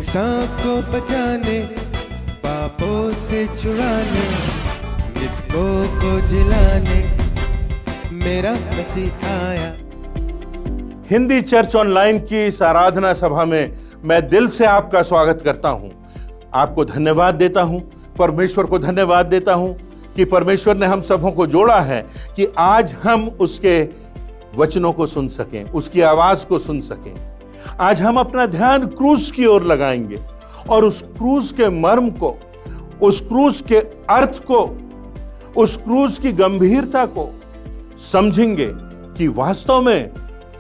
इंसान को बचाने, पापों से छुड़ाने, मृतकों को जिलाने मेरा मसीह आया। हिंदी चर्च ऑनलाइन की इस आराधना सभा में मैं दिल से आपका स्वागत करता हूं। आपको धन्यवाद देता हूं, परमेश्वर को धन्यवाद देता हूं कि परमेश्वर ने हम सबों को जोड़ा है कि आज हम उसके वचनों को सुन सकें, उसकी आवाज को सुन सकें। आज हम अपना ध्यान क्रूस की ओर लगाएंगे और उस क्रूस के मर्म को, उस क्रूस के अर्थ को, उस क्रूस की गंभीरता को समझेंगे कि वास्तव में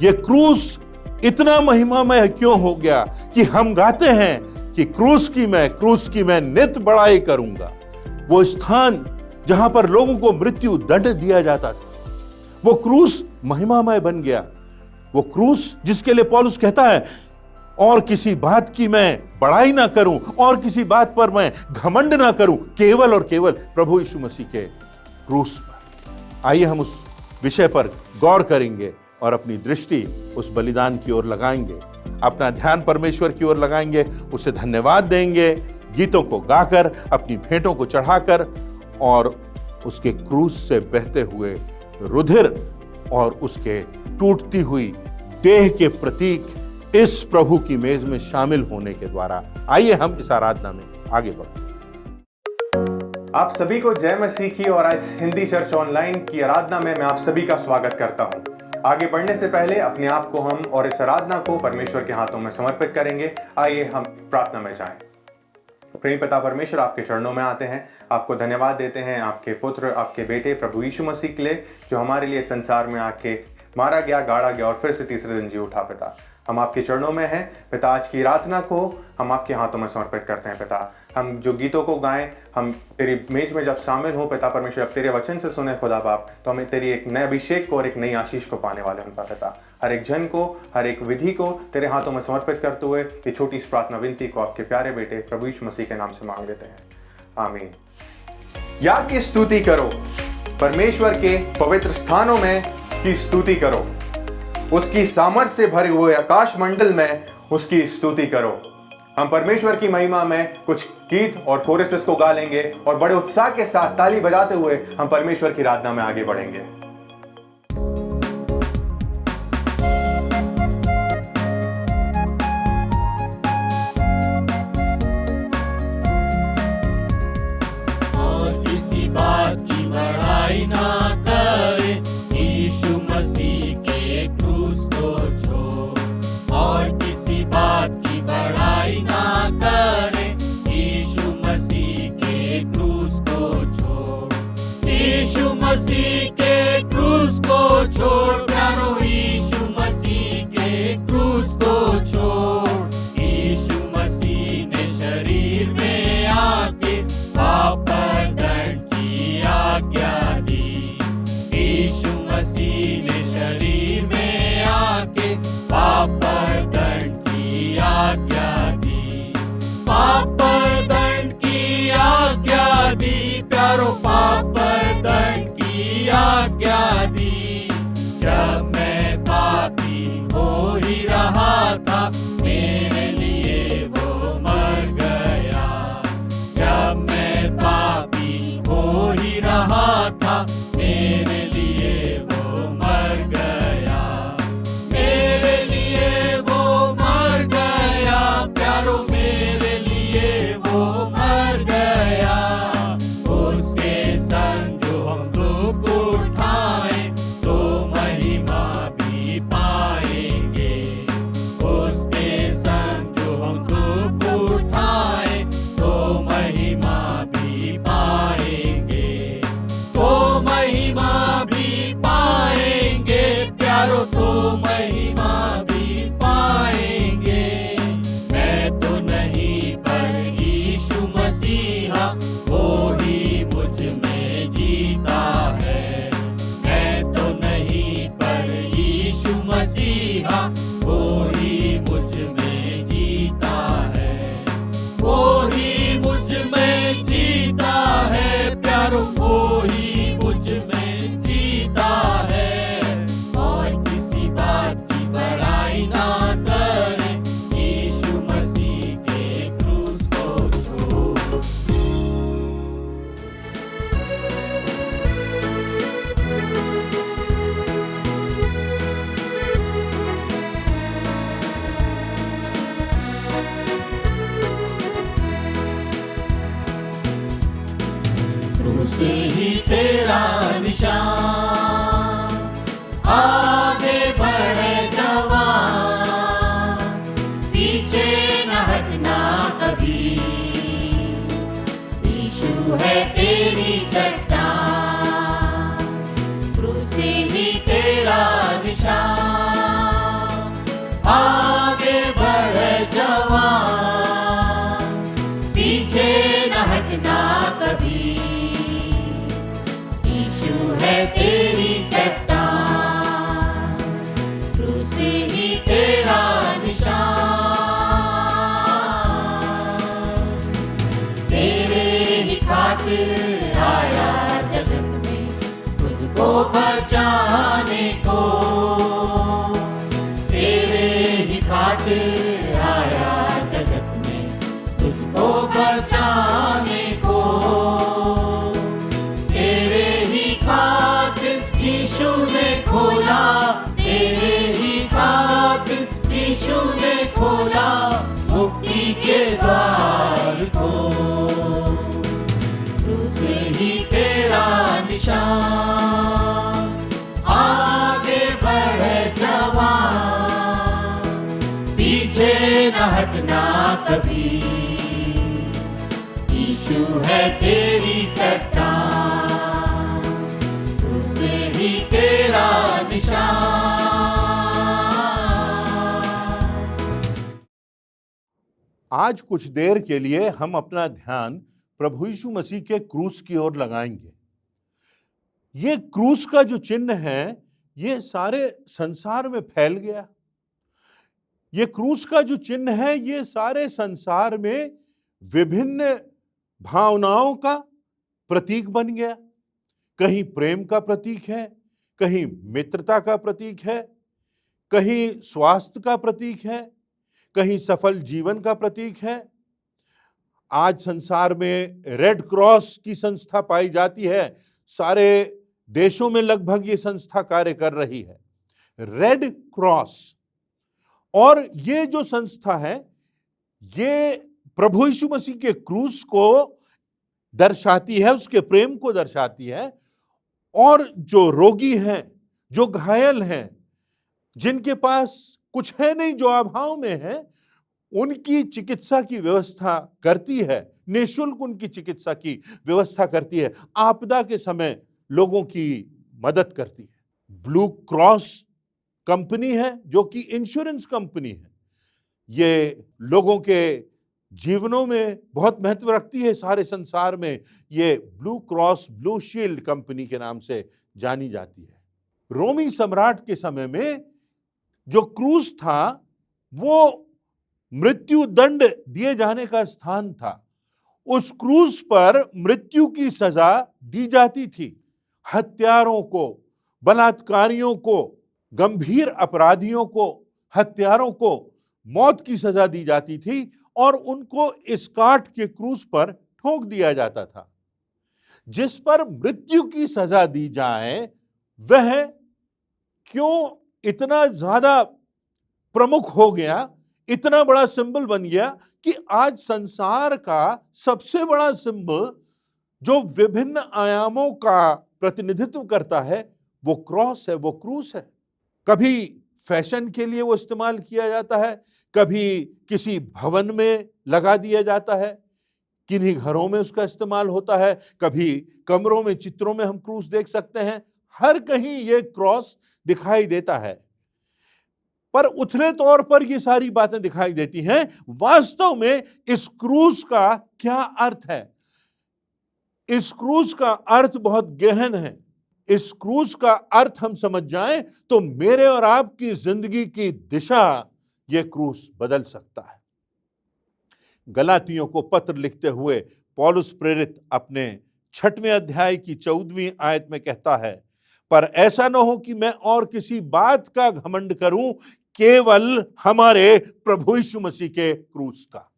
यह क्रूस इतना महिमामय क्यों हो गया कि हम गाते हैं कि क्रूस की मैं नित बड़ाई करूंगा। वो स्थान जहां पर लोगों को मृत्यु दंड दिया जाता था, वो क्रूस महिमामय बन गया। वो क्रूस जिसके लिए पौलुस कहता है, और किसी बात की मैं बड़ाई ना करूं, और किसी बात पर मैं घमंड ना करूं, केवल और केवल प्रभु यीशु मसीह के क्रूस पर। आइए हम उस विषय पर गौर करेंगे और अपनी दृष्टि उस बलिदान की ओर लगाएंगे, अपना ध्यान परमेश्वर की ओर लगाएंगे, उसे धन्यवाद देंगे, गीतों को गाकर, अपनी भेंटों को चढ़ाकर और उसके क्रूस से बहते हुए रुधिर और उसके टूटती हुई देह के प्रतीक इस प्रभु की मेज में शामिल होने के द्वारा। आइए हम इस आराधना में आगे बढ़ते हैं। आप सभी को जय मसीह की और इस हिंदी चर्च ऑनलाइन की आराधना में मैं आप सभी का स्वागत करता हूं। आगे बढ़ने से पहले अपने आप को हम और इस आराधना को परमेश्वर के हाथों में समर्पित करेंगे। आइए हम प्रार्थना में जाएं। प्रेमी पिता परमेश्वर, आपके चरणों में आते हैं, आपको धन्यवाद देते हैं आपके पुत्र, आपके बेटे प्रभु यीशु मसीह के लिए, जो हमारे लिए संसार में आके मारा गया, गाड़ा गया और फिर से तीसरे दिन जी उठा। पिता, हम आपके चरणों में हैं। पिता, आज की आराधना को हम आपके हाथों में समर्पित करते हैं। पिता, हम जो गीतों को गाएं, हम तेरी मेज में जब शामिल हो पिता परमेश्वर, अब तेरे वचन से सुने खुदा बाप, तो हमें तेरी एक नए अभिषेक को और एक नई आशीष को पाने वाले हैं। पिता, हर एक जन को, हर एक विधि को तेरे हाथों में समर्पित करते हुए ये छोटी सी प्रार्थना विनती को आपके प्यारे बेटे प्रभु यीशु मसीह के नाम से मांग लेते हैं, आमीन। याद की स्तुति करो, परमेश्वर के पवित्र स्थानों में की स्तुति करो, उसकी सामर्थ से भरे हुए आकाश मंडल में उसकी स्तुति करो। हम परमेश्वर की महिमा में कुछ गीत और कोरसेस को गा लेंगे और बड़े उत्साह के साथ ताली बजाते हुए हम परमेश्वर की आराधना में आगे बढ़ेंगे। और किसी बात की बड़ाई ना करे, यीशु मसीह के क्रूस को छोड़। और किसी बात की बड़ाई ना करे, यीशु मसीह के क्रूस को छोड़। यीशु मसीह के क्रूस को छोड़ प्यारो, यीशु मसीह के क्रूस को छोड़। यीशु मसीह ने शरीर में आके पाप पर दंड की आज्ञा दी। यीशु मसीह ने शरीर में आके पाप पर दंड की आज्ञा दी। पाप पर दंड की आज्ञा दी प्यारो, पाप पर दंड की आज्ञा दी। जब मैं पापी हो ही रहा था, मेरे लिए वो मर गया। जब मैं पापी हो ही रहा था, मेरे लिए वो मर गया। मेरे लिए वो मर गया प्यारो, मेरे लिए वो मर गया। उसके संग जो हम दुख उठाएं, तो महिमा भी पाएंगे। उसके संग पीछे न हटना कभी, यीशु है तेरी चट्टान, क्रूस ही तेरा निशान। आगे बढ़ जवान, पीछे न हटना कभी, यीशु है तेरी चट्टान, क्रूस ही तेरा निशान। तेरे ही खातिर आया जगत में तुझको बचाने को, खातिर आया जगत में तुझको बचाने को। तेरे ही खातिर यीशु ने खोला, तेरे ही खातिर यीशु ने खोला मुक्ति के द्वार को, क्रूस ही तेरा निशान। आगे बढ़े जवान, पीछे न हटना कभी, यीशु है तेरी चट्टान, क्रूस ही तेरा निशान। आज कुछ देर के लिए हम अपना ध्यान प्रभु यीशु मसीह के क्रूस की ओर लगाएंगे। ये क्रूस का जो चिन्ह है, ये सारे संसार में फैल गया। ये क्रूस का जो चिन्ह है, ये सारे संसार में विभिन्न भावनाओं का प्रतीक बन गया। कहीं प्रेम का प्रतीक है, कहीं मित्रता का प्रतीक है, कहीं स्वास्थ्य का प्रतीक है, कहीं सफल जीवन का प्रतीक है। आज संसार में रेड क्रॉस की संस्था पाई जाती है। सारे देशों में लगभग ये संस्था कार्य कर रही है, रेड क्रॉस। और ये जो संस्था है, ये प्रभु यीशु मसीह के क्रूस को दर्शाती है, उसके प्रेम को दर्शाती है। और जो रोगी हैं, जो घायल हैं, जिनके पास कुछ है नहीं, जो अभाव में है, उनकी चिकित्सा की व्यवस्था करती है, निःशुल्क उनकी चिकित्सा की व्यवस्था करती है, आपदा के समय लोगों की मदद करती है। ब्लू क्रॉस कंपनी है जो कि इंश्योरेंस कंपनी है। ये लोगों के जीवनों में बहुत महत्व रखती है। सारे संसार में ये blue cross, blue shield company के नाम से जानी जाती है। रोमी सम्राट के समय में जो क्रूस था, वो मृत्यु दंड दिए जाने का स्थान था। उस क्रूस पर मृत्यु की सजा दी जाती थी। हत्यारों को, बलात्कारियों को, गंभीर अपराधियों को, हत्यारों को मौत की सजा दी जाती थी और उनको इस काठ के क्रूस पर ठोक दिया जाता था। जिस पर मृत्यु की सजा दी जाए, वह क्यों इतना ज्यादा प्रमुख हो गया, इतना बड़ा सिंबल बन गया कि आज संसार का सबसे बड़ा सिंबल जो विभिन्न आयामों का प्रतिनिधित्व करता है, वो क्रॉस है, वो क्रूस है। कभी फैशन के लिए वो इस्तेमाल किया जाता है, कभी किसी भवन में लगा दिया जाता है, किन्हीं घरों में उसका इस्तेमाल होता है, कभी कमरों में, चित्रों में हम क्रूस देख सकते हैं। हर कहीं ये क्रॉस दिखाई देता है। पर उथले तौर पर ये सारी बातें दिखाई देती हैं। वास्तव में इस क्रूस का क्या अर्थ है? इस क्रूस का अर्थ बहुत गहन है। इस क्रूस का अर्थ हम समझ जाएं तो मेरे और आपकी जिंदगी की दिशा यह क्रूस बदल सकता है। गलातियों को पत्र लिखते हुए पौलुस प्रेरित अपने 6वें अध्याय की 14वीं आयत में कहता है, पर ऐसा न हो कि मैं और किसी बात का घमंड करूं, केवल हमारे प्रभु यीशु मसीह के क्रूस का।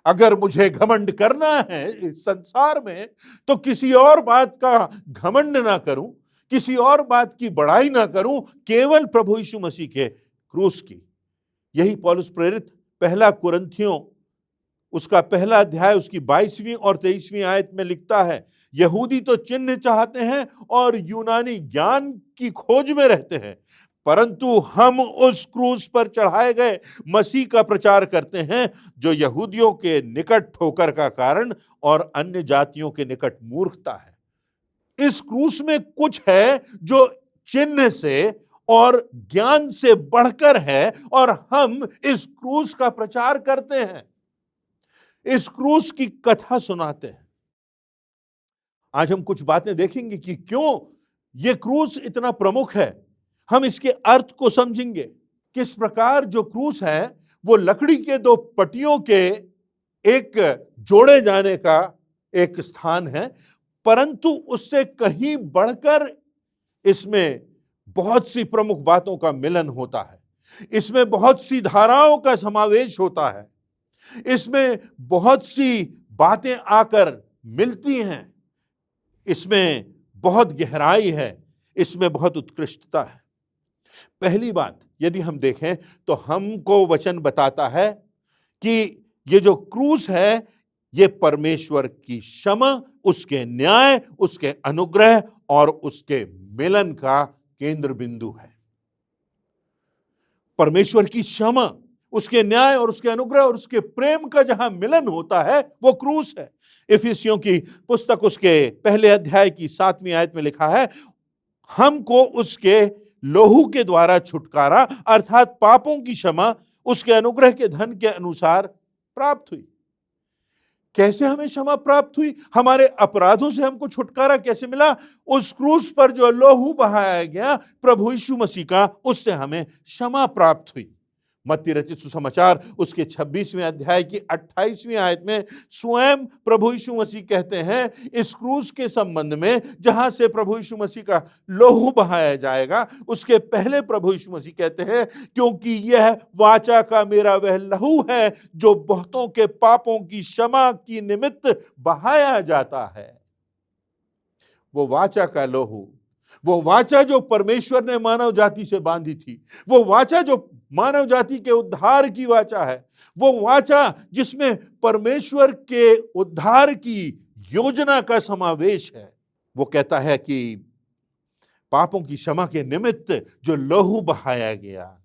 अगर मुझे घमंड करना है इस संसार में, तो किसी और बात का घमंड ना करूं, किसी और बात की बड़ाई ना करूं, केवल प्रभु यीशु मसीह के क्रूस की। यही पौलुस प्रेरित पहला कुरिन्थियों उसका पहला अध्याय उसकी 22वीं और 23वीं आयत में लिखता है, यहूदी तो चिन्ह चाहते हैं और यूनानी ज्ञान की खोज में रहते हैं, परंतु हम उस क्रूस पर चढ़ाए गए मसीह का प्रचार करते हैं, जो यहूदियों के निकट ठोकर का कारण और अन्य जातियों के निकट मूर्खता है। इस क्रूस में कुछ है जो चिन्ह से और ज्ञान से बढ़कर है, और हम इस क्रूस का प्रचार करते हैं, इस क्रूस की कथा सुनाते हैं। आज हम कुछ बातें देखेंगे कि क्यों यह क्रूस इतना प्रमुख है। हम इसके अर्थ को समझेंगे। किस प्रकार जो क्रूस है वो लकड़ी के दो पट्टियों के एक जोड़े जाने का एक स्थान है, परंतु उससे कहीं बढ़कर इसमें बहुत सी प्रमुख बातों का मिलन होता है। इसमें बहुत सी धाराओं का समावेश होता है। इसमें बहुत सी बातें आकर मिलती हैं। इसमें बहुत गहराई है, इसमें बहुत उत्कृष्टता है। पहली बात यदि हम देखें तो हमको वचन बताता है कि ये जो क्रूस है ये परमेश्वर की क्षमा, उसके न्याय, उसके अनुग्रह और उसके मिलन का केंद्र बिंदु है। परमेश्वर की क्षमा, उसके न्याय और उसके अनुग्रह और उसके प्रेम का जहां मिलन होता है वो क्रूस है। इफिसियों की पुस्तक उसके पहले अध्याय की 7वीं आयत में लिखा है, हमको उसके लोहू के द्वारा छुटकारा अर्थात पापों की क्षमा उसके अनुग्रह के धन के अनुसार प्राप्त हुई। कैसे हमें क्षमा प्राप्त हुई? हमारे अपराधों से हमको छुटकारा कैसे मिला? उस क्रूस पर जो लोहू बहाया गया प्रभु यीशु मसीह का, उससे हमें क्षमा प्राप्त हुई। मत्ती रचित सुसमाचार उसके 26वें अध्याय की 28वीं आयत में स्वयं प्रभु यीशु मसीह कहते हैं इस क्रूस के संबंध में, जहां से प्रभु यीशु मसीह का लोहू बहाया जाएगा, उसके पहले प्रभु यीशु मसीह कहते हैं, क्योंकि यह वाचा का मेरा वह लहू है जो बहुतों के पापों की क्षमा की निमित्त बहाया जाता है। वो वाचा का लोहू, वो वाचा जो परमेश्वर ने मानव जाति से बांधी थी, वो वाचा जो मानव जाति के उद्धार की वाचा है, वो वाचा जिसमें परमेश्वर के उद्धार की योजना का समावेश है, वो कहता है कि पापों की क्षमा के निमित्त जो लोहू बहाया गया,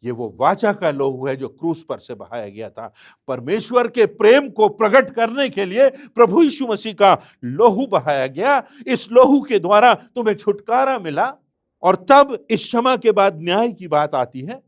ये वो वाचा का लोहू है जो क्रूस पर से बहाया गया था। परमेश्वर के प्रेम को प्रकट करने के लिए प्रभु यीशु मसीह का लोहू बहाया गया। इस लोहू के द्वारा तुम्हें छुटकारा मिला। और तब इस क्षमा के बाद न्याय की बात आती है।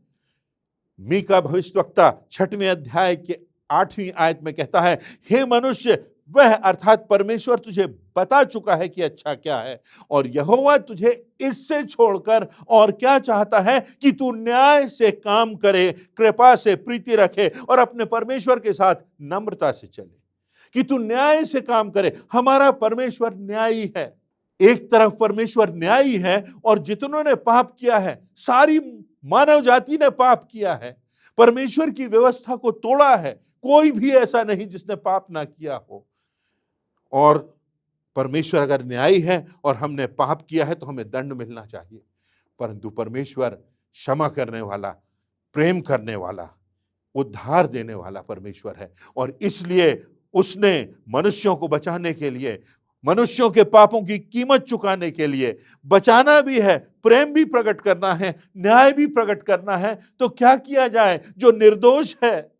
मीका भविष्यवक्ता 6वें अध्याय के 8वीं आयत में कहता है, हे मनुष्य, वह अर्थात परमेश्वर तुझे बता चुका है कि अच्छा क्या है, और यहोवा तुझे इससे छोड़कर और क्या चाहता है कि तू न्याय से काम करे, कृपा से प्रीति रखे और अपने परमेश्वर के साथ नम्रता से चले। कि तू न्याय से काम करे। हमारा परमेश्वर न्यायी है। एक तरफ परमेश्वर न्यायी है और जितनों ने पाप किया है, सारी मानव जाति ने पाप किया है, परमेश्वर की व्यवस्था को तोड़ा है। कोई भी ऐसा नहीं जिसने पाप ना किया हो। और परमेश्वर अगर न्यायी है और हमने पाप किया है तो हमें दंड मिलना चाहिए, परंतु परमेश्वर क्षमा करने वाला, प्रेम करने वाला, उद्धार देने वाला परमेश्वर है। और इसलिए उसने मनुष्यों को बचाने के लिए, मनुष्यों के पापों की कीमत चुकाने के लिए बचाना भी है, प्रेम भी प्रकट करना है, न्याय भी प्रकट करना है। तो क्या किया जाए? जो निर्दोष है,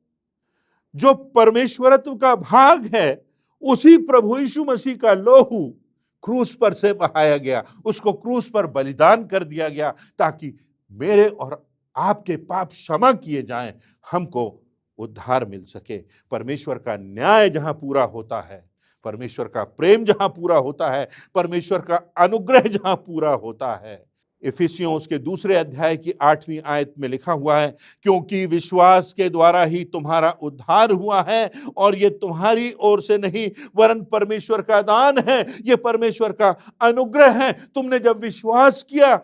जो परमेश्वरत्व का भाग है, उसी प्रभु यीशु मसीह का लोहू क्रूस पर से बहाया गया, उसको क्रूस पर बलिदान कर दिया गया ताकि मेरे और आपके पाप क्षमा किए जाएं, हमको उद्धार मिल सके। परमेश्वर का न्याय जहां पूरा होता है, परमेश्वर का प्रेम जहां पूरा होता है, परमेश्वर का अनुग्रह जहां पूरा होता है। इफिसियों उसके 2 अध्याय की 8वीं आयत में लिखा हुआ है, क्योंकि विश्वास के द्वारा ही तुम्हारा उद्धार हुआ है, और ये तुम्हारी ओर से नहीं वरन परमेश्वर का दान है। ये परमेश्वर का अनुग्रह है। तुमने जब विश्वास किया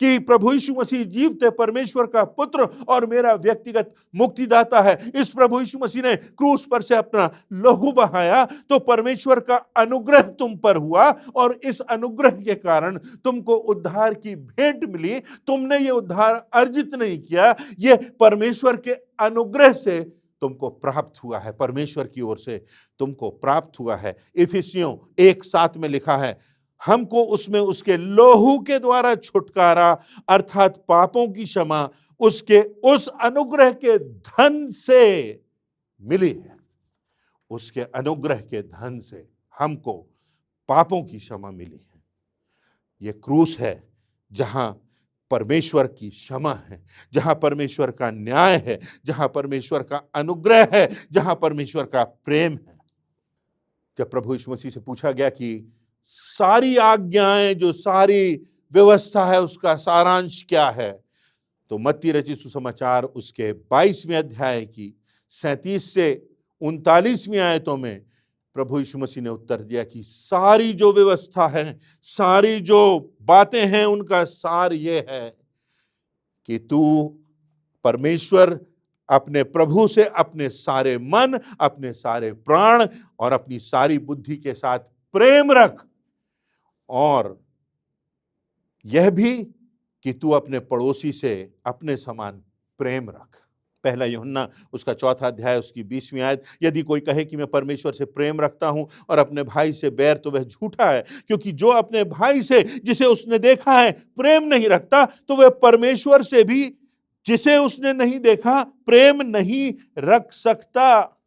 कि प्रभु यीशु मसीह जीवते परमेश्वर का पुत्र और मेरा व्यक्तिगत मुक्तिदाता है, इस प्रभु यीशु मसीह ने क्रूस पर से अपना लहू बहाया, तो परमेश्वर का अनुग्रह तुम पर हुआ, और इस अनुग्रह के कारण तुमको उद्धार की भेंट मिली। तुमने ये उद्धार अर्जित नहीं किया, ये परमेश्वर के अनुग्रह से तुमको प्राप्त हुआ है, परमेश्वर की ओर से तुमको प्राप्त हुआ है। इफिसियों 1:7 में लिखा है, हमको उसमें उसके लोहू के द्वारा छुटकारा अर्थात पापों की क्षमा उसके उस अनुग्रह के धन से मिली है। उसके अनुग्रह के धन से हमको पापों की क्षमा मिली है। यह क्रूस है जहां परमेश्वर की क्षमा है, जहां परमेश्वर का न्याय है, जहां परमेश्वर का अनुग्रह है, जहां परमेश्वर का प्रेम है। जब प्रभु यीशु मसीह से पूछा गया कि सारी आज्ञाएं, जो सारी व्यवस्था है, उसका सारांश क्या है, तो मत्ती रचित सुसमाचार उसके 22वें अध्याय की 37 से 39वीं आयतों में प्रभु यीशु मसीह ने उत्तर दिया कि सारी जो व्यवस्था है, सारी जो बातें हैं, उनका सार ये है कि तू परमेश्वर अपने प्रभु से अपने सारे मन, अपने सारे प्राण और अपनी सारी बुद्धि के साथ प्रेम रख, और यह भी कि तू अपने पड़ोसी से अपने समान प्रेम रख। पहला यूहन्ना उसका 4 अध्याय उसकी 20वीं आयत, यदि कोई कहे कि मैं परमेश्वर से प्रेम रखता हूं और अपने भाई से बैर, तो वह झूठा है, क्योंकि जो अपने भाई से जिसे उसने देखा है प्रेम नहीं रखता, तो वह परमेश्वर से भी जिसे उसने नहीं देखा प्रेम नहीं रख सकता।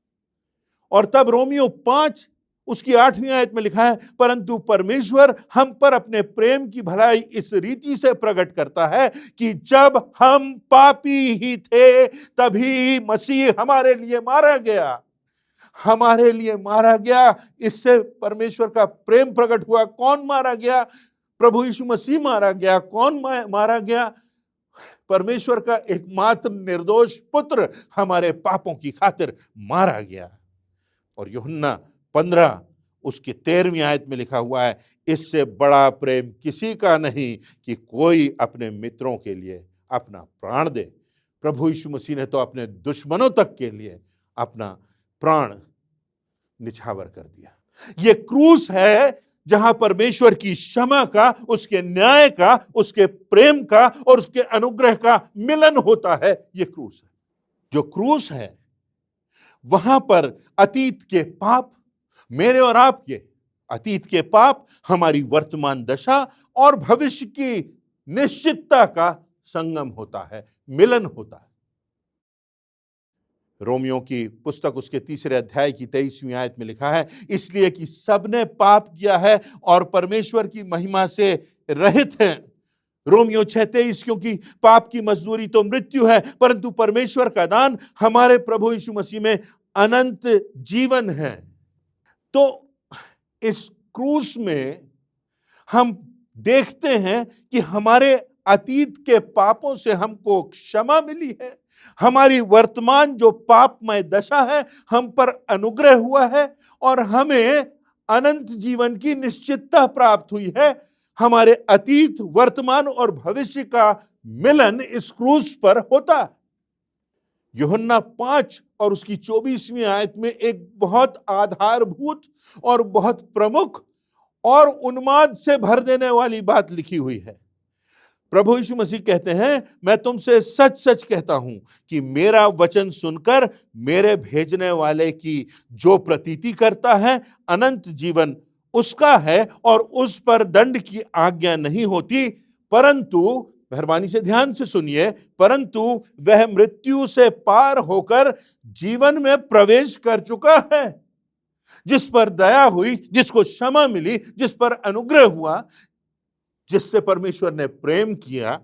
और तब रोमियो 5 उसकी 8वीं आयत में लिखा है, परंतु परमेश्वर हम पर अपने प्रेम की भलाई इस रीति से प्रकट करता है कि जब हम पापी ही थे तभी मसीह हमारे लिए मारा गया। हमारे लिए मारा गया, इससे परमेश्वर का प्रेम प्रकट हुआ। कौन मारा गया? प्रभु यीशु मसीह मारा गया। कौन मारा गया? परमेश्वर का एकमात्र निर्दोष पुत्र हमारे पापों की खातिर मारा गया। और यूहन्ना 15 उसकी 13वीं आयत में लिखा हुआ है, इससे बड़ा प्रेम किसी का नहीं कि कोई अपने मित्रों के लिए अपना प्राण दे। प्रभु यीशु मसीह ने तो अपने दुश्मनों तक के लिए अपना प्राण निछावर कर दिया। यह क्रूस है जहां परमेश्वर की क्षमा का, उसके न्याय का, उसके प्रेम का और उसके अनुग्रह का मिलन होता है। यह क्रूस है। जो क्रूस है वहां पर अतीत के पाप, मेरे और आपके अतीत के पाप, हमारी वर्तमान दशा और भविष्य की निश्चितता का संगम होता है, मिलन होता है। रोमियो की पुस्तक उसके 3 अध्याय की 23वीं आयत में लिखा है, इसलिए कि सबने पाप किया है और परमेश्वर की महिमा से रहित हैं। रोमियो 6:23, क्योंकि पाप की मजदूरी तो मृत्यु है, परंतु परमेश्वर का दान हमारे प्रभु यीशु मसीह में अनंत जीवन है। तो इस क्रूस में हम देखते हैं कि हमारे अतीत के पापों से हमको क्षमा मिली है, हमारी वर्तमान जो पापमय दशा है हम पर अनुग्रह हुआ है और हमें अनंत जीवन की निश्चितता प्राप्त हुई है। हमारे अतीत, वर्तमान और भविष्य का मिलन इस क्रूस पर होता है। यूहन्ना 5 और उसकी 24वीं आयत में एक बहुत आधारभूत और बहुत प्रमुख और उन्माद से भर देने वाली बात लिखी हुई है। प्रभु यीशु मसीह कहते हैं, मैं तुमसे सच सच कहता हूं कि मेरा वचन सुनकर मेरे भेजने वाले की जो प्रतीति करता है अनंत जीवन उसका है और उस पर दंड की आज्ञा नहीं होती, परंतु, मेहरबानी से ध्यान से सुनिए, परंतु वह मृत्यु से पार होकर जीवन में प्रवेश कर चुका है। जिस पर दया हुई, जिसको क्षमा मिली, जिस पर अनुग्रह हुआ, जिससे परमेश्वर ने प्रेम किया,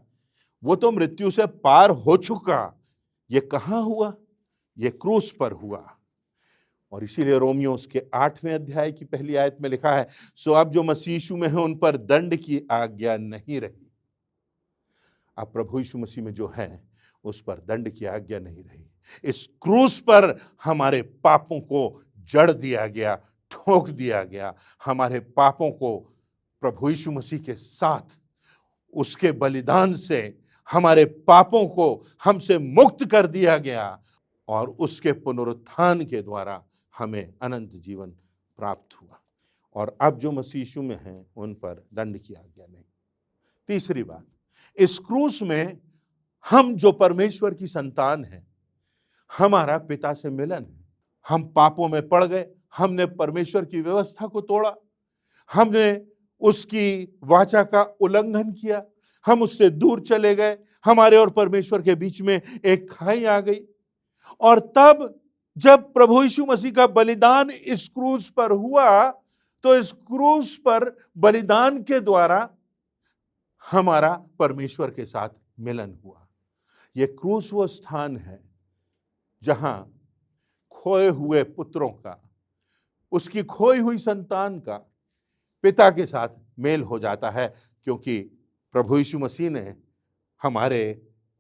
वो तो मृत्यु से पार हो चुका। ये कहां हुआ? ये क्रूस पर हुआ। और इसीलिए रोमियो उसके 8वें अध्याय की पहली आयत में लिखा है, सो अब जो मसीह यीशु में है उन पर दंड की आज्ञा नहीं रही। अब प्रभु यीशु मसीह में जो है उस पर दंड की आज्ञा नहीं रही। इस क्रूस पर हमारे पापों को जड़ दिया गया, ठोक दिया गया। हमारे पापों को प्रभु यीशु मसीह के साथ उसके बलिदान से हमारे पापों को हमसे मुक्त कर दिया गया और उसके पुनरुत्थान के द्वारा हमें अनंत जीवन प्राप्त हुआ। और अब जो मसीह यीशु में हैं उन पर दंड की आज्ञा नहीं। तीसरी बात, इस क्रूस में हम जो परमेश्वर की संतान हैं, हमारा पिता से मिलन है। हम पापों में पड़ गए, हमने परमेश्वर की व्यवस्था को तोड़ा, हमने उसकी वाचा का उल्लंघन किया, हम उससे दूर चले गए, हमारे और परमेश्वर के बीच में एक खाई आ गई। और तब जब प्रभु यीशु मसीह का बलिदान इस क्रूस पर हुआ, तो इस क्रूस पर बलिदान के द्वारा हमारा परमेश्वर के साथ मिलन हुआ। यह क्रूस वो स्थान है जहां खोए हुए पुत्रों का, उसकी खोई हुई संतान का पिता के साथ मेल हो जाता है, क्योंकि प्रभु यीशु मसीह ने हमारे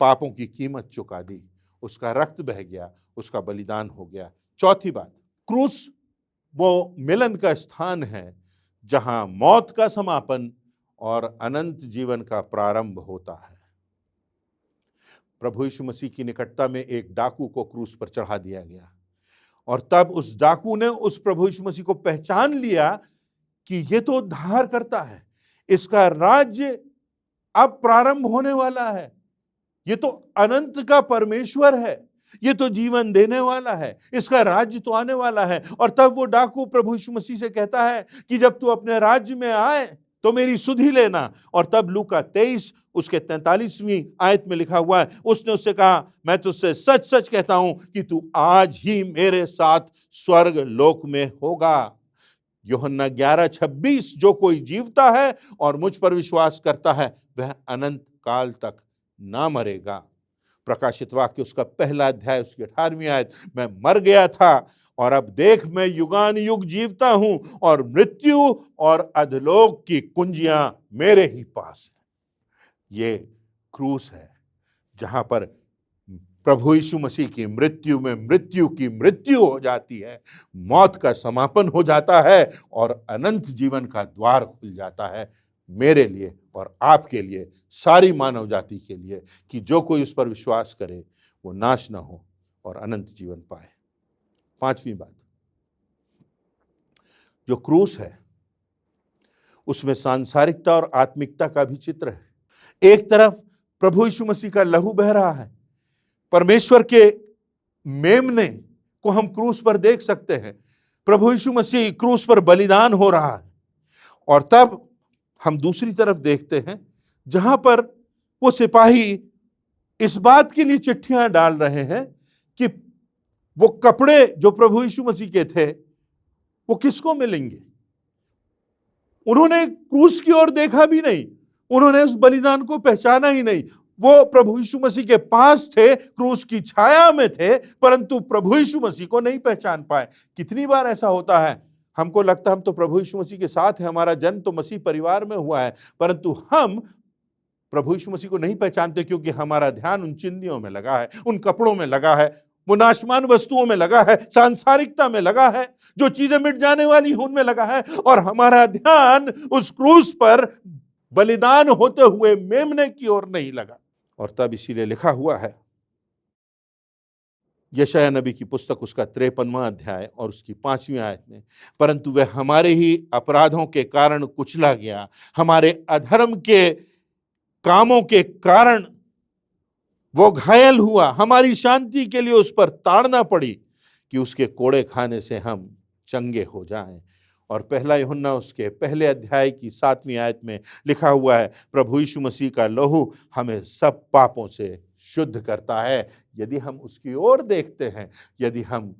पापों की कीमत चुका दी, उसका रक्त बह गया, उसका बलिदान हो गया। चौथी बात, क्रूस वो मिलन का स्थान है जहां मौत का समापन और अनंत जीवन का प्रारंभ होता है। प्रभु यीशु मसीह की निकटता में एक डाकू को क्रूस पर चढ़ा दिया गया, और तब उस डाकू ने उस प्रभु यीशु मसीह को पहचान लिया कि ये तो उद्धार करता है, इसका राज्य अब प्रारंभ होने वाला है, ये तो अनंत का परमेश्वर है, ये तो जीवन देने वाला है, इसका राज्य तो आने वाला है। और तब वो डाकू प्रभु यीशु मसीह से कहता है कि जब तू अपने राज्य में आए तो मेरी सुधि लेना। और तब लूका 23 उसके 43वीं आयत में लिखा हुआ है, उसने उससे कहा, मैं तुझसे सच सच कहता हूं कि तू आज ही मेरे साथ स्वर्ग लोक में होगा। यूहन्ना 11:26, जो कोई जीवता है और मुझ पर विश्वास करता है वह अनंत काल तक ना मरेगा। प्रकाशित वाक्य उसका पहला अध्याय उसकी 18वीं आयत, मैं मर गया था और अब देख मैं युगान युग जीवता हूं और मृत्यु और अधलोक की कुंजियां मेरे ही पास है। ये क्रूस है जहां पर प्रभु यीशु मसीह की मृत्यु में मृत्यु की मृत्यु हो जाती है, मौत का समापन हो जाता है और अनंत जीवन का द्वार खुल जाता है मेरे लिए और आपके लिए, सारी मानव जाति के लिए, कि जो कोई उस पर विश्वास करे वो नाश ना हो और अनंत जीवन पाए। पांचवी बात, जो क्रूस है उसमें सांसारिकता और आत्मिकता का भी चित्र है। एक तरफ प्रभु यीशु मसीह का लहू बह रहा है, परमेश्वर के मेमने को हम क्रूस पर देख सकते हैं, प्रभु यीशु मसीह क्रूस पर बलिदान हो रहा है। और तब हम दूसरी तरफ देखते हैं जहां पर वो सिपाही इस बात के लिए चिट्ठियां डाल रहे हैं कि वो कपड़े जो प्रभु यीशु मसीह के थे वो किसको मिलेंगे। उन्होंने क्रूस की ओर देखा भी नहीं, उन्होंने उस बलिदान को पहचाना ही नहीं। वो प्रभु यीशु मसीह के पास थे, क्रूस की छाया में थे, परंतु प्रभु यीशु मसीह को नहीं पहचान पाए। कितनी बार ऐसा होता है, हमको लगता है हम तो प्रभु यीशु मसीह के साथ हैं, हमारा जन्म तो मसीह परिवार में हुआ है, परंतु हम प्रभु यीशु मसीह को नहीं पहचानते क्योंकि हमारा ध्यान उन चिन्हियों में लगा है, उन कपड़ों में लगा है, वो नाशमान वस्तुओं में लगा है, सांसारिकता में लगा है, जो चीजें मिट जाने वाली उनमें लगा है, और हमारा ध्यान उस क्रूस पर बलिदान होते हुए मेमने की ओर नहीं लगा। और तब इसीलिए लिखा हुआ है यशायाह नबी की पुस्तक उसका 53वां अध्याय और उसकी 5वीं आयत में, परंतु वह हमारे ही अपराधों के कारण कुचला गया, हमारे अधर्म के कामों के कारण वो घायल हुआ, हमारी शांति के लिए उस पर ताड़ना पड़ी कि उसके कोड़े खाने से हम चंगे हो जाएं। और पहला यूहन्ना उसके पहले अध्याय की 7वीं आयत में लिखा हुआ है, प्रभु यीशु मसीह का लहू हमें सब पापों से शुद्ध करता है। यदि हम उसकी ओर देखते हैं, यदि हम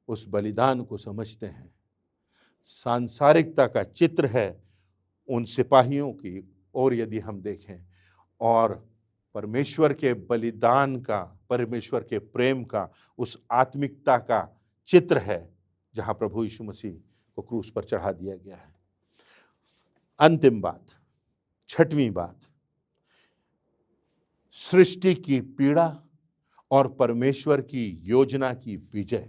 उस बलिदान को समझते हैं, सांसारिकता का चित्र है उन सिपाहियों की ओर यदि हम देखें, और परमेश्वर के बलिदान का, परमेश्वर के प्रेम का, उस आत्मिकता का चित्र है जहां प्रभु यीशु मसीह को क्रूस पर चढ़ा दिया गया है। अंतिम बात, छठवीं बात, सृष्टि की पीड़ा और परमेश्वर की योजना की विजय।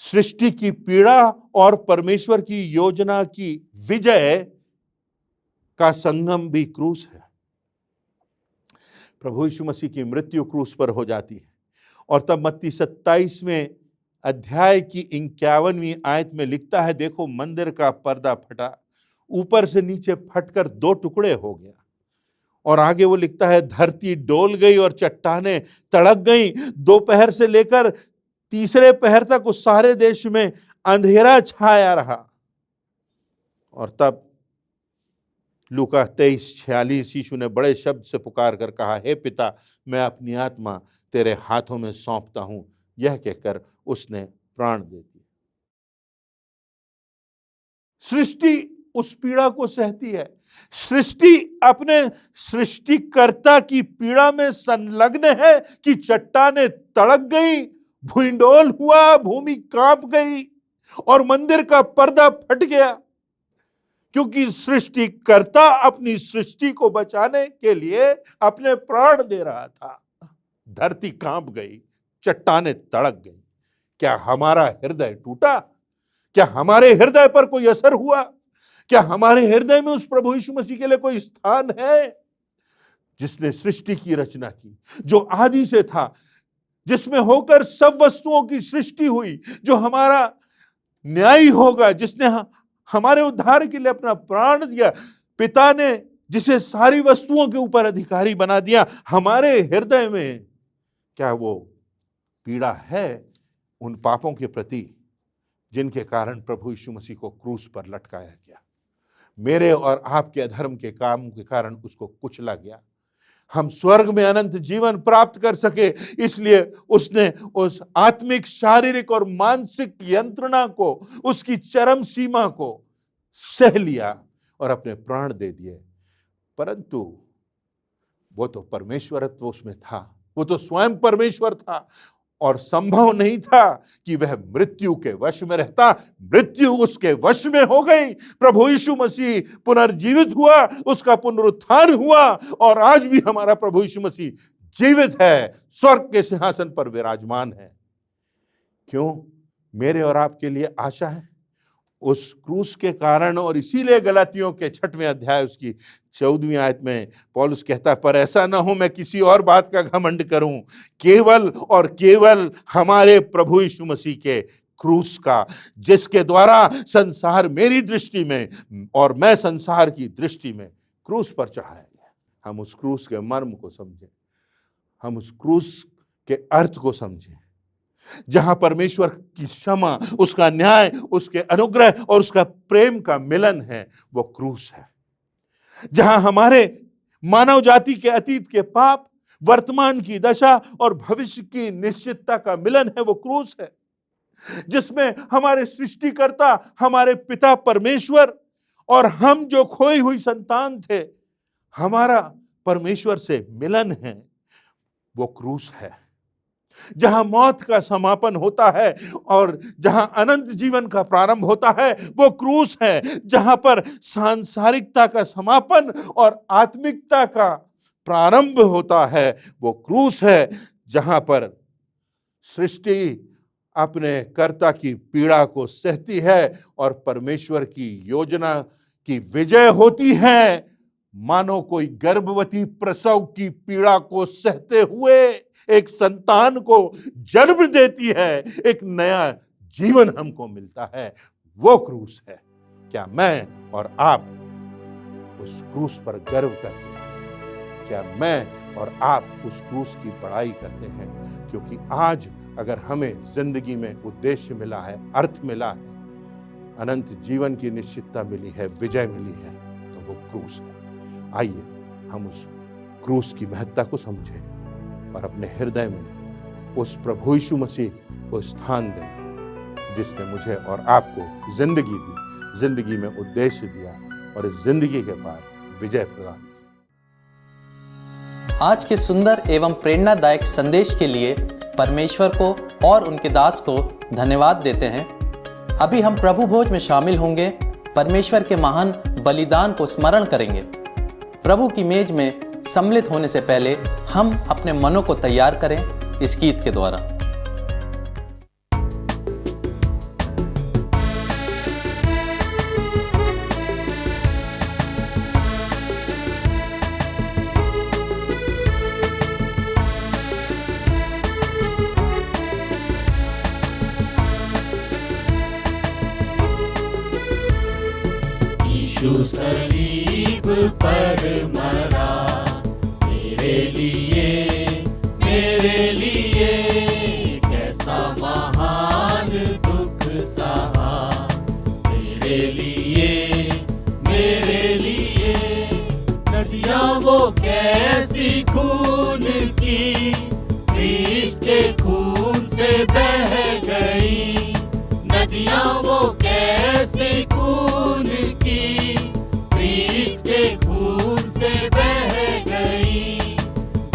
सृष्टि की पीड़ा और परमेश्वर की योजना की विजय का संगम भी क्रूस है। प्रभु यीशु मसीह की मृत्यु क्रूस पर हो जाती है, और तब मत्ती 27वें अध्याय की 51वीं आयत में लिखता है, देखो मंदिर का पर्दा फटा, ऊपर से नीचे फटकर 2 टुकड़े हो गया। और आगे वो लिखता है, धरती डोल गई और चट्टानें तड़क गई, दोपहर से लेकर तीसरे पहर तक उस सारे देश में अंधेरा छाया रहा। और तब लूका 23:46 यीशु ने बड़े शब्द से पुकार कर कहा, हे पिता, मैं अपनी आत्मा तेरे हाथों में सौंपता हूं। यह कहकर उसने प्राण दे दिया। सृष्टि उस पीड़ा को सहती है। सृष्टि अपने सृष्टिकर्ता की पीड़ा में संलग्न है कि चट्टानें तड़क गई, भूइंडोल हुआ, भूमि कांप गई और मंदिर का पर्दा फट गया, क्योंकि सृष्टिकर्ता अपनी सृष्टि को बचाने के लिए अपने प्राण दे रहा था। धरती कांप गई, चट्टानें तड़क गई। क्या हमारा हृदय टूटा? क्या हमारे हृदय पर कोई असर हुआ? क्या हमारे हृदय में उस प्रभु यीशु मसीह के लिए कोई स्थान है, जिसने सृष्टि की रचना की, जो आदि से था, जिसमें होकर सब वस्तुओं की सृष्टि हुई, जो हमारा न्यायी होगा, जिसने हमारे उद्धार के लिए अपना प्राण दिया, पिता ने जिसे सारी वस्तुओं के ऊपर अधिकारी बना दिया। हमारे हृदय में क्या वो पीड़ा है उन पापों के प्रति जिनके कारण प्रभु यीशु मसीह को क्रूस पर लटकाया गया? मेरे और आपके अधर्म के काम के कारण उसको कुचला गया। हम स्वर्ग में अनंत जीवन प्राप्त कर सके, इसलिए उसने उस आत्मिक, शारीरिक और मानसिक यंत्रणा को, उसकी चरम सीमा को सह लिया और अपने प्राण दे दिए। परंतु वो तो परमेश्वरत्व उसमें था, वो तो स्वयं परमेश्वर था और संभव नहीं था कि वह मृत्यु के वश में रहता। मृत्यु उसके वश में हो गई। प्रभु यीशु मसीह पुनर्जीवित हुआ, उसका पुनरुत्थान हुआ और आज भी हमारा प्रभु यीशु मसीह जीवित है, स्वर्ग के सिंहासन पर विराजमान है। क्यों? मेरे और आपके लिए आशा है उस क्रूस के कारण। और इसीलिए गलातियों के 6वें अध्याय उसकी 14वीं आयत में पौलुस कहता, पर ऐसा ना हो मैं किसी और बात का घमंड करूं, केवल और केवल हमारे प्रभु यीशु मसीह के क्रूस का, जिसके द्वारा संसार मेरी दृष्टि में और मैं संसार की दृष्टि में क्रूस पर चढ़ाया गया। हम उस क्रूस के मर्म को समझें, हम उस क्रूस के अर्थ को समझें, जहां परमेश्वर की क्षमा, उसका न्याय, उसके अनुग्रह और उसका प्रेम का मिलन है, वो क्रूस है। जहां हमारे मानव जाति के अतीत के पाप, वर्तमान की दशा और भविष्य की निश्चितता का मिलन है, वो क्रूस है। जिसमें हमारे सृष्टिकर्ता, हमारे पिता परमेश्वर और हम जो खोई हुई संतान थे, हमारा परमेश्वर से मिलन है, वो क्रूस है। जहां मौत का समापन होता है और जहां अनंत जीवन का प्रारंभ होता है, वो क्रूस है। जहां पर सांसारिकता का समापन और आत्मिकता का प्रारंभ होता है, वो क्रूस है। जहां पर सृष्टि अपने कर्ता की पीड़ा को सहती है और परमेश्वर की योजना की विजय होती है, मानो कोई गर्भवती प्रसव की पीड़ा को सहते हुए एक संतान को जन्म देती है, एक नया जीवन हमको मिलता है, वो क्रूस है। क्या मैं और आप उस क्रूस पर गर्व करते हैं? क्या मैं और आप उस क्रूस की बड़ाई करते हैं? क्योंकि आज अगर हमें जिंदगी में उद्देश्य मिला है, अर्थ मिला है, अनंत जीवन की निश्चितता मिली है, विजय मिली है, तो वो क्रूस है। आइए हम उस क्रूस की महत्ता को समझें और अपने हृदय में उस प्रभु यीशु मसीह को स्थान दें, जिसने मुझे और आपको जिंदगी दी, जिंदगी में उद्देश्य दिया और इस जिंदगी के पार विजय प्रदान की। आज के सुंदर एवं प्रेरणादायक संदेश के लिए परमेश्वर को और उनके दास को धन्यवाद देते हैं। अभी हम प्रभु भोज में शामिल होंगे, परमेश्वर के महान बलिदान को स्मरण करेंगे। प्रभु की मेज में सम्मिलित होने से पहले हम अपने मनों को तैयार करें इस गीत के द्वारा। यीशु सलीब पर मरा मेरे लिए कैसा महान दुख सहा मेरे लिए नदियां वो कैसे खून की प्रीत के खून से बह गई।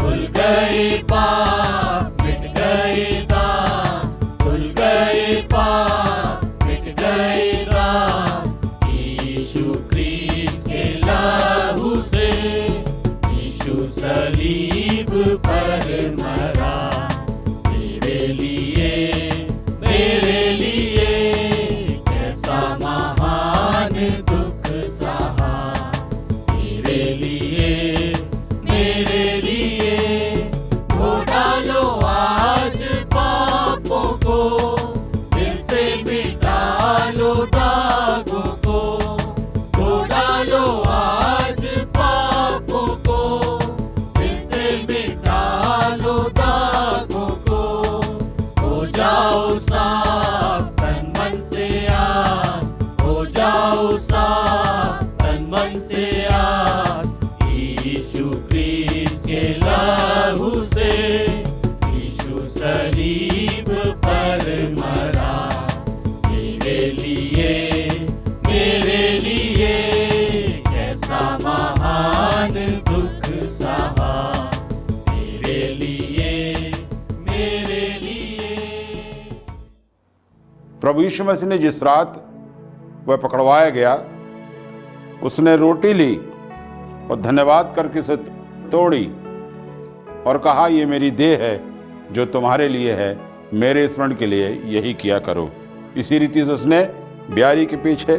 धुल गए पाप मिट गए दाग, धुल गए पाप मिट गए दाग। यीशु क्रीस्त के लहू से, यीशु सलीब पर मरा। मेरे लिए कैसा महान दुख सहा। मेरे लिए धो डालो आज पापों को, दिल से मिटा लो दागों को। धो डालो आज पापों को, दिल से मिटा लो दागों को। हो जाओ साफ तन मन से आज, हो जाओ साफ तन मन से आज। यीशु क्रीस्त के लहू से, यीशु सलीब पर मरा। मेरे लिए कैसा महान दुख सहा। मेरे लिए प्रभु यीशु मसीह ने जिस रात वह पकड़वाया गया, उसने रोटी ली और धन्यवाद करके उसे तोड़ी और कहा, ये मेरी देह है जो तुम्हारे लिए है, मेरे स्मरण के लिए यही किया करो। इसी रीति से उसने ब्यारी के पीछे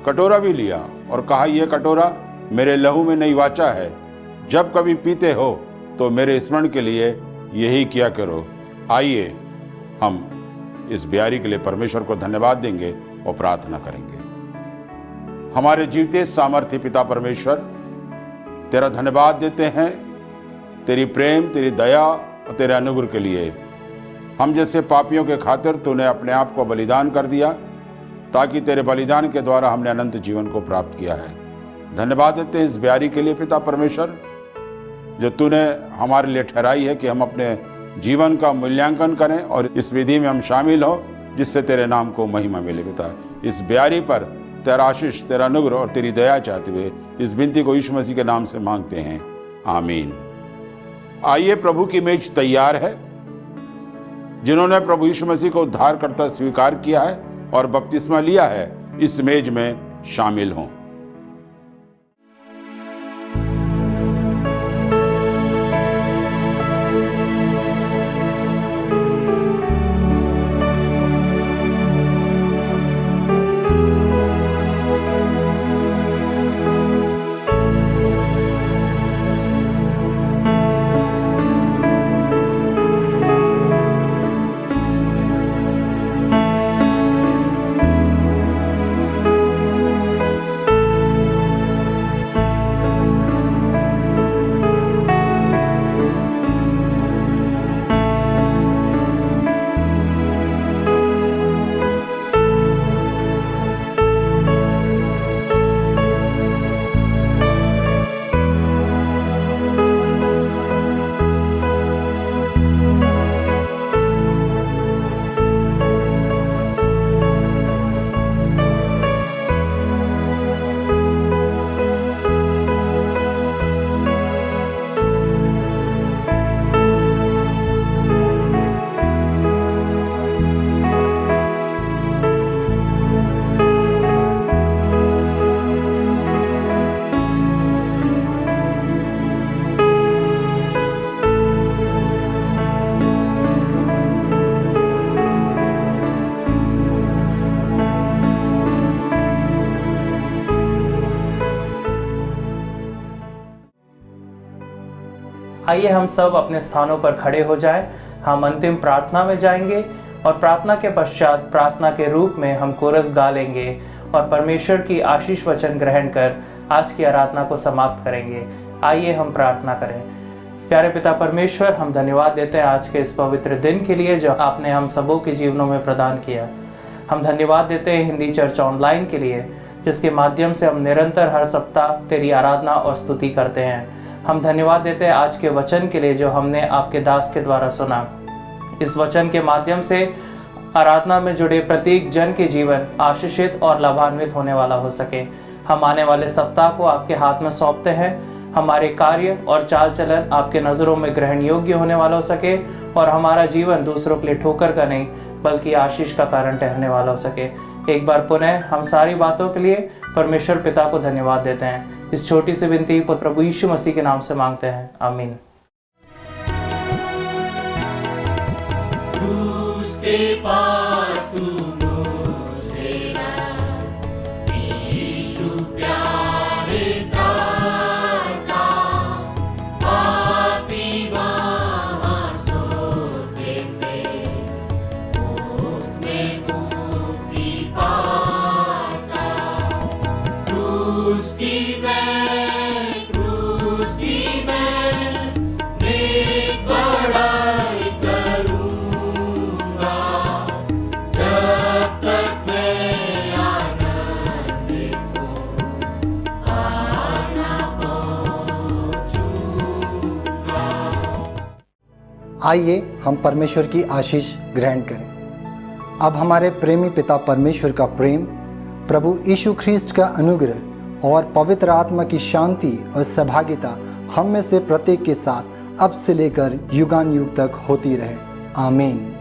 कटोरा भी लिया और कहा, यह कटोरा मेरे लहू में नई वाचा है, जब कभी पीते हो तो मेरे स्मरण के लिए यही किया करो। आइए हम इस ब्यारी के लिए परमेश्वर को धन्यवाद देंगे और प्रार्थना करेंगे। हमारे जीवते सामर्थ्य पिता परमेश्वर, तेरा धन्यवाद देते हैं, तेरी प्रेम, तेरी दया और तेरे अनुग्रह के लिए। हम जैसे पापियों के खातिर तूने अपने आप को बलिदान कर दिया, ताकि तेरे बलिदान के द्वारा हमने अनंत जीवन को प्राप्त किया है। धन्यवाद देते हैं इस ब्यारी के लिए पिता परमेश्वर, जो तूने हमारे लिए ठहराई है कि हम अपने जीवन का मूल्यांकन करें और इस विधि में हम शामिल हो, जिससे तेरे नाम को महिमा मिले। पिता, इस ब्यारी पर तेरा आशीष, तेरा अनुग्रह और तेरी दया चाहते हुए इस विनती को यीशु मसीह के नाम से मांगते हैं, आमीन। आइए, प्रभु की मेज तैयार है। जिन्होंने प्रभु यीशु मसीह को उद्धारकर्ता स्वीकार किया है और बपतिस्मा लिया है, इस मेज में शामिल हों। आइए हम सब अपने स्थानों पर खड़े हो जाएं। हम अंतिम प्रार्थना में जाएंगे और प्रार्थना के पश्चात प्रार्थना के रूप में हम कोरस गा लेंगे और परमेश्वर की आशीष वचन ग्रहण कर आज की आराधना को समाप्त करेंगे। आइए हम प्रार्थना करें। प्यारे पिता परमेश्वर, हम धन्यवाद देते हैं आज के इस पवित्र दिन के लिए जो आपने हम सबों के जीवनों में प्रदान किया। हम धन्यवाद देते हैं हिंदी चर्च ऑनलाइन के लिए, जिसके माध्यम से हम निरंतर हर सप्ताह तेरी आराधना और स्तुति करते हैं। हम धन्यवाद देते हैं आज के वचन के लिए जो हमने आपके दास के द्वारा सुना। इस वचन के माध्यम से आराधना में जुड़े प्रत्येक जन के जीवन आशीषित और लाभान्वित होने वाला हो सके। हम आने वाले सप्ताह को आपके हाथ में सौंपते हैं। हमारे कार्य और चाल चलन आपके नज़रों में ग्रहण योग्य होने वाला हो सके और हमारा जीवन दूसरों के लिए ठोकर का नहीं बल्कि आशीष का कारण ठहरने वाला हो सके। एक बार पुनः हम सारी बातों के लिए परमेश्वर पिता को धन्यवाद देते हैं। इस छोटी सी विनती प्रभु यीशु मसीह के नाम से मांगते हैं, आमीन। क्रूस के पास तू मुझे रख, यीशु प्यारे त्राता, पापी वहाँ सोते से मुक्ति में मुक्ति पाता। क्रूस की मैं एक बड़ाई करूँगा, जब तक मैं आनंदित हूँ, आना पहुँचूँगा। आइए हम परमेश्वर की आशीष ग्रहण करें। अब हमारे प्रेमी पिता परमेश्वर का प्रेम, प्रभु यीशु ख्रीस्ट का अनुग्रह और पवित्र आत्मा की शांति और सहभागिता हम में से प्रत्येक के साथ अब से लेकर युगान युग तक होती रहे। आमीन।